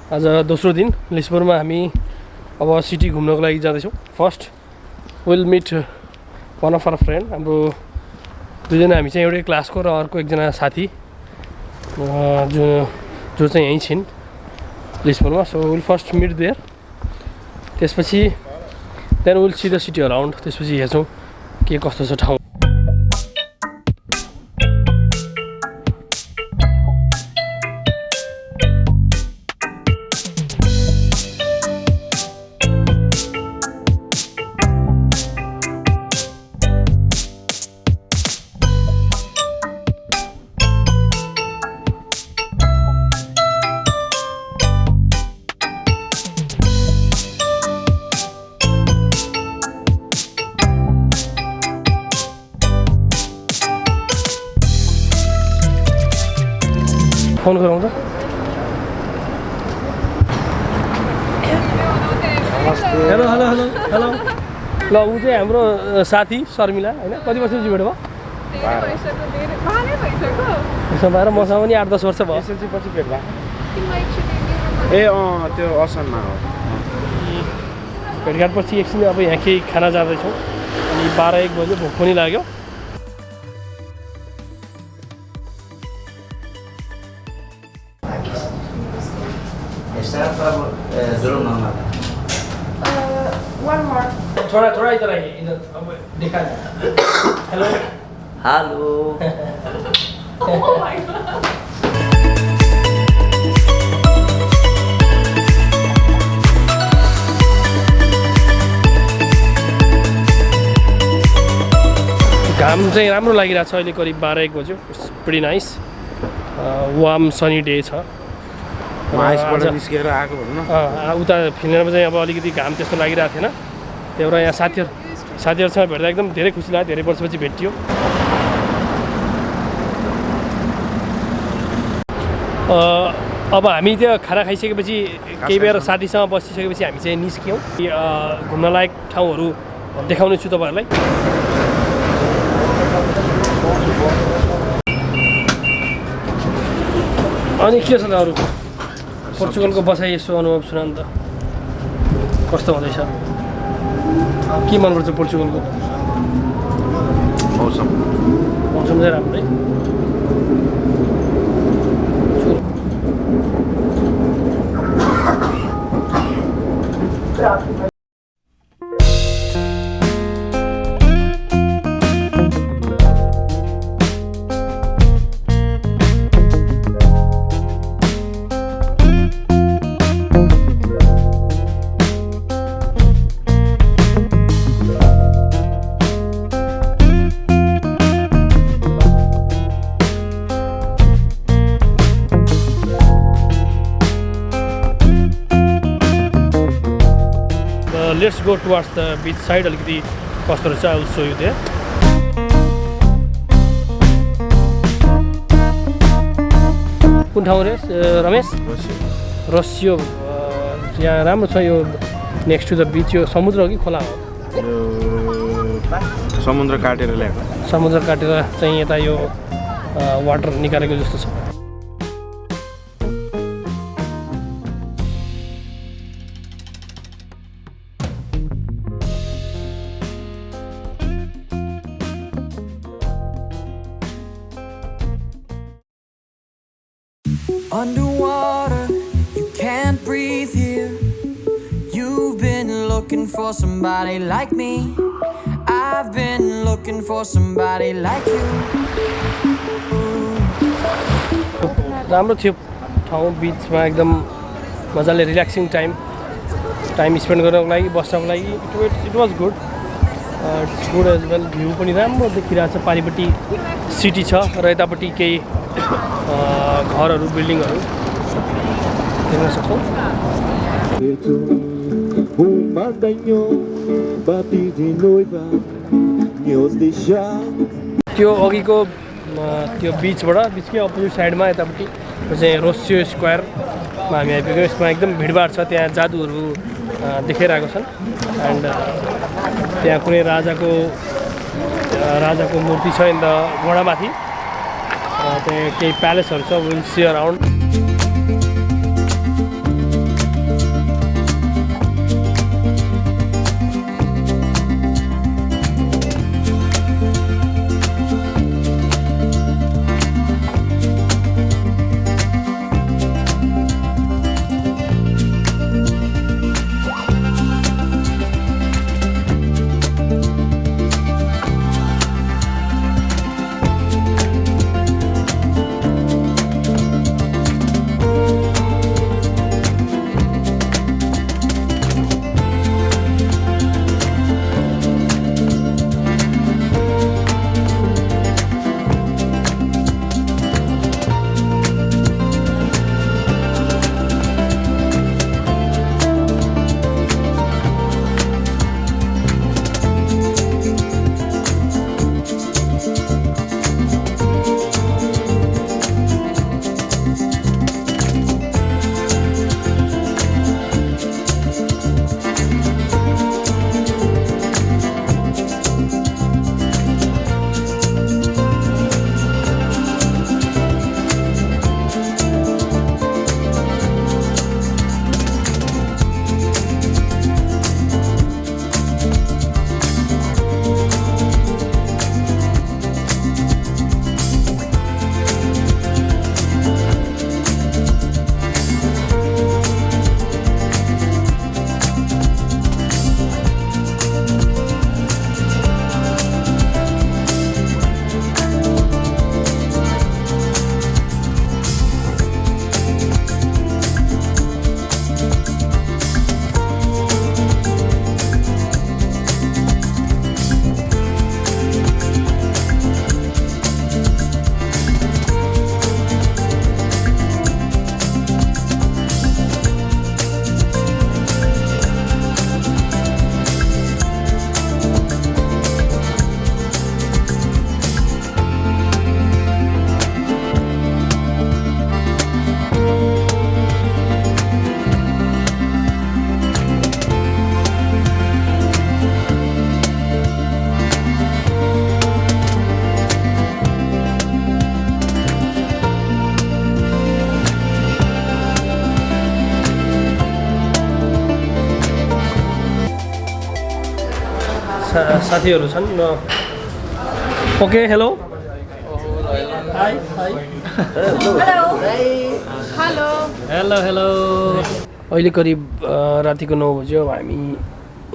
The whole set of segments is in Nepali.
आज दोस्रो दिन लिस्बनमा हामी अब सिटी घुम्नको लागि जाँदैछौँ। First will meet one of our friend. हाम्रो दुईजना हामी चाहिँ एउटै क्लासको र अर्को एकजना साथी जो चाहिँ यहीँ छिन् लिस्बनमा। So will first meet there, त्यसपछि then will see the city around, त्यसपछि हेर्छौँ के कस्तो छ ठाउँ। फोन गरौँ त। Hello hello hello hello. ल ऊ चाहिँ हाम्रो साथी शर्मिला होइन। कति वर्षपछि भेट भयो? यसो भएर मसँग पनि 8-10 वर्ष भयो। एसएलसी पछि भेट भयो। ए त्यो असनमा हो। भेटघाटपछि एकछिन अब यहाँ केही खाना जाँदैछौँ अनि 12-1 बजे भोक पनि लाग्यो। One more. थोड़ा इधर आइए, इधर अब देखा जाए। Hello hello. Oh my god. घाम चाहिँ राम्रो लागिरहेको छ अहिले, करिब 12-1 बज्यो। It's pretty nice, warm sunny day छ। माइसबाट निस्केर आएको भन्नु। उता फिनल्यान्डमा चाहिँ अब अलिकति घाम त्यस्तो लागिरहेको थिएन। त्यही भएर यहाँ साथीहरूसँग भेट्दा एकदम धेरै खुसी लाग्यो, धेरै वर्षपछि भेटियो। अब हामी त्यो खाना खाइसकेपछि केही बेर साथीसँग बसिसकेपछि हामी चाहिँ निस्क्यौँ। घुम्नलायक ठाउँहरू देखाउने छु तपाईँहरूलाई। अनि के छ त अरू पोर्चुगलको बसाइ यसो अनुभव सुना नि त, कस्तो हुँदैछ? के मनपर्छ पोर्चुगलको? मौसम चाहिँ राम्रै। Let's go towards the beach side. अलिकति कस्तो रहेछ, I will show you there. कुन ठाउँ रे रमेश? रसियो। यहाँ राम्रो छ यो, नेक्स्ट टु द बिच। यो समुद्र हो कि खोला हो? समुद्र काटेर ल्याएको। समुद्र काटेर चाहिँ यता यो वाटर निकालेको जस्तो छ। Underwater, you can't breathe here. You've been looking for somebody like me. I've been looking for somebody like you. राम्रो थियो ठाउँ, बिचमा एकदम मजाले रिल्याक्सिङ टाइम स्पेन्ड गर्नको लागि, बस्नको लागि। It was good. It's good as well. View पनि राम्रो देखिरहेको छ। पारिपट्टि सिटी छ र यतापट्टि केही घरहरू, बिल्डिङहरू देख्न सक्छौँ। त्यो अघिको त्यो बिचकै अपोजिट साइडमा यतापट्टि चाहिँ रोसियो स्क्वायरमा हामी आइपुग्यौँ। यसमा एकदम भिडभाड छ, त्यहाँ जादुहरू देखाइरहेको छन्। एन्ड त्यहाँ कुनै राजाको मूर्ति छ इन द घोडामाथि। त्यहाँ केही प्यालेसहरू छ, विल सी अराउन्ड। साथीहरू छन् र okay hello hi hi hello hello hello अहिले करिब रातिको 9 बज्यो अब हामी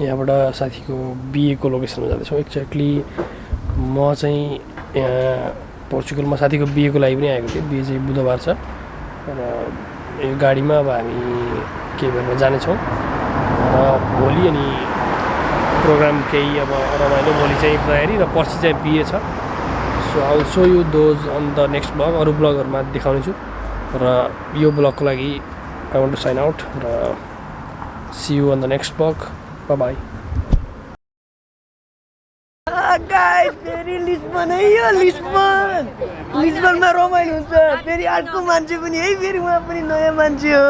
यहाँबाट साथीको बिहेको लोकेसनमा जाँदैछौँ एक्ज्याक्टली म चाहिँ यहाँ पोर्चुगलमा साथीको बिहेको लागि पनि आएको थिएँ बिहे चाहिँ बुधबार छ र यो गाडीमा अब हामी केही बेरमा जानेछौँ र भोलि अनि प्रोग्राम केही अब रमाइलो भोलि चाहिँ तयारी र पर्सि चाहिँ बिहे छ so I will show you those on the next blog अरू ब्लगहरूमा देखाउने छु र यो ब्लगको लागि I want to sign out र see you on the next blog bye bye guys फेरि लिस्बन है यो लिस्बनमा रमाइलो हुन्छ फेरि अर्को मान्छे पनि है फेरि उहाँ पनि नयाँ मान्छे हो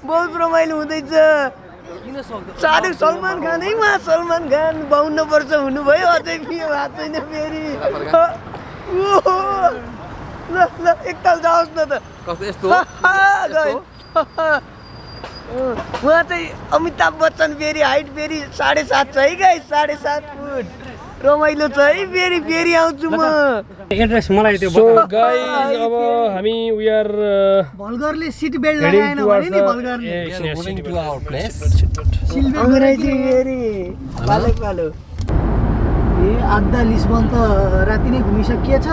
बहुत रमाइलो हुँदैछ साह्रै सलमान खान है उहाँ सलमान खान 52 वर्ष हुनुभयो अझै बिहे भएको छैन फेरि ल ल एकताल जाओस् न त उहाँ चाहिँ अमिताभ बच्चन फेरि हाइट फेरि 7.5 छ है गाइस 7.5 फुट रमाइलो छ है फेरि फेरि आउँछु म एड्रेस मलाई त्यो सो गाइस अब हामी वी आर भल्गरले सिट बेल्ट लगाएन भने नि भल्गरले गोइङ टु आवर प्लेस अंग्रेजी फेरि पालो ए आधा लिस्बन त राति नै घुमिसकिएछ